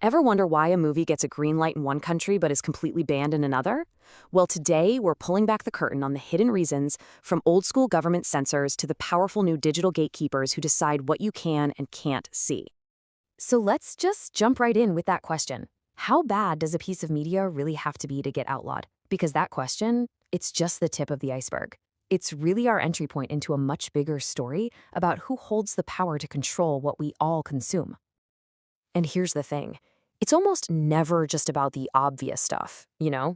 Ever wonder why a movie gets a green light in one country but is completely banned in another? Well, today we're pulling back the curtain on the hidden reasons, from old school government censors to the powerful new digital gatekeepers who decide what you can and can't see. So let's just jump right in with that question. How bad does a piece of media really have to be to get outlawed? Because that question, it's just the tip of the iceberg. It's really our entry point into a much bigger story about who holds the power to control what we all consume. And here's the thing. It's almost never just about the obvious stuff,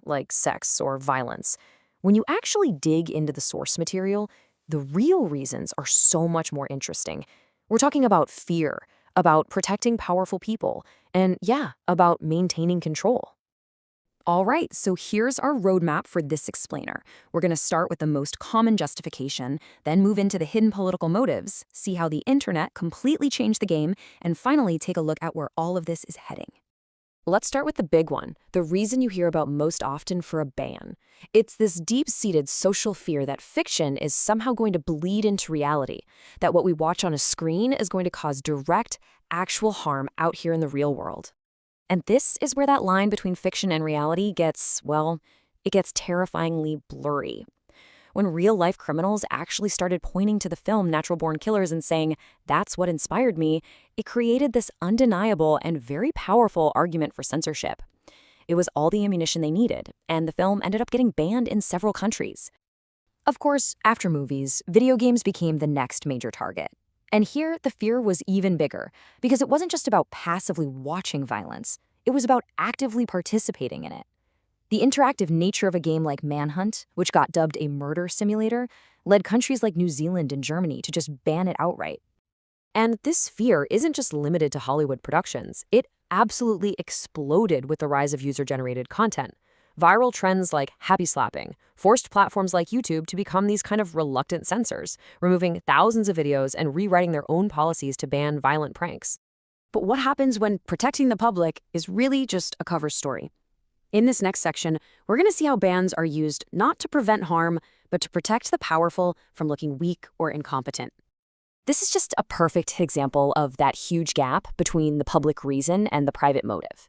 like sex or violence. When you actually dig into the source material, the real reasons are so much more interesting. We're talking about fear, about protecting powerful people, and about maintaining control. All right, so here's our roadmap for this explainer. We're going to start with the most common justification, then move into the hidden political motives, see how the internet completely changed the game, and finally take a look at where all of this is heading. Let's start with the big one, the reason you hear about most often for a ban. It's this deep-seated social fear that fiction is somehow going to bleed into reality, that what we watch on a screen is going to cause direct, actual harm out here in the real world. And this is where that line between fiction and reality gets terrifyingly blurry. When real-life criminals actually started pointing to the film Natural Born Killers and saying, "That's what inspired me," it created this undeniable and very powerful argument for censorship. It was all the ammunition they needed, and the film ended up getting banned in several countries. Of course, after movies, video games became the next major target. And here, the fear was even bigger, because it wasn't just about passively watching violence. It was about actively participating in it. The interactive nature of a game like Manhunt, which got dubbed a murder simulator, led countries like New Zealand and Germany to just ban it outright. And this fear isn't just limited to Hollywood productions. It absolutely exploded with the rise of user-generated content. Viral trends like happy slapping forced platforms like YouTube to become these kind of reluctant censors, removing thousands of videos and rewriting their own policies to ban violent pranks. But what happens when protecting the public is really just a cover story? In this next section, we're going to see how bans are used not to prevent harm, but to protect the powerful from looking weak or incompetent. This is just a perfect example of that huge gap between the public reason and the private motive.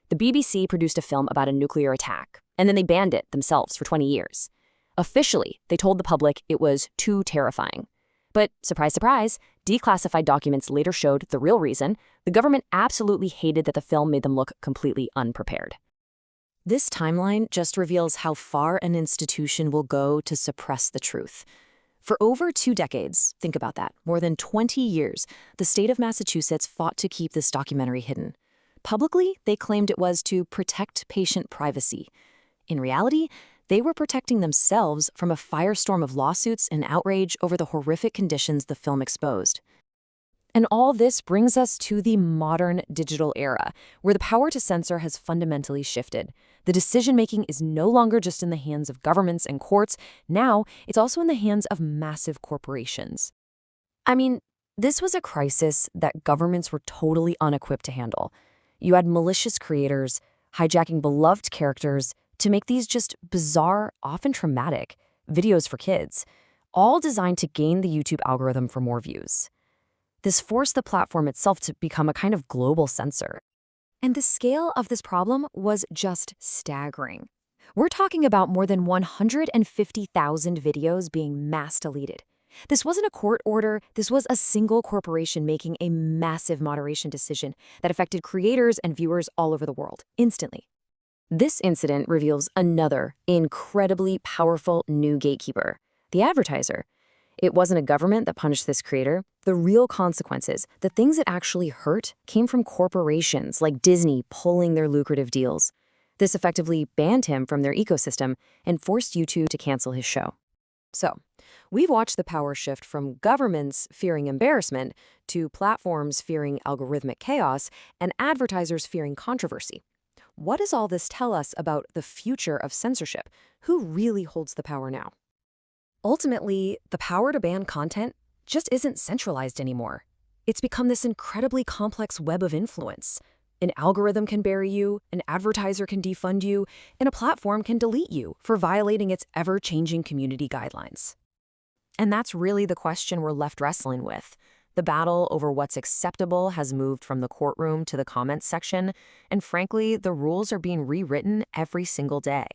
The BBC produced a film about a nuclear attack, and then they banned it themselves for 20 years. Officially, they told the public it was too terrifying. But surprise, surprise, declassified documents later showed the real reason. The government absolutely hated that the film made them look completely unprepared. This timeline just reveals how far an institution will go to suppress the truth. For over 2 decades, think about that, more than 20 years, the state of Massachusetts fought to keep this documentary hidden. Publicly, they claimed it was to protect patient privacy. In reality, they were protecting themselves from a firestorm of lawsuits and outrage over the horrific conditions the film exposed. And all this brings us to the modern digital era, where the power to censor has fundamentally shifted. The decision-making is no longer just in the hands of governments and courts. Now, it's also in the hands of massive corporations. I mean, this was a crisis that governments were totally unequipped to handle. You had malicious creators hijacking beloved characters to make these just bizarre, often traumatic, videos for kids, all designed to gain the YouTube algorithm for more views. This forced the platform itself to become a kind of global censor. And the scale of this problem was just staggering. We're talking about more than 150,000 videos being mass deleted. This wasn't a court order, this was a single corporation making a massive moderation decision that affected creators and viewers all over the world, instantly. This incident reveals another incredibly powerful new gatekeeper, the advertiser. It wasn't a government that punished this creator. The real consequences, the things that actually hurt, came from corporations like Disney pulling their lucrative deals. This effectively banned him from their ecosystem and forced YouTube to cancel his show. So, we've watched the power shift from governments fearing embarrassment to platforms fearing algorithmic chaos and advertisers fearing controversy. What does all this tell us about the future of censorship? Who really holds the power now? Ultimately, the power to ban content just isn't centralized anymore. It's become this incredibly complex web of influence. An algorithm can bury you, an advertiser can defund you, and a platform can delete you for violating its ever-changing community guidelines. And that's really the question we're left wrestling with. The battle over what's acceptable has moved from the courtroom to the comments section, and frankly, the rules are being rewritten every single day.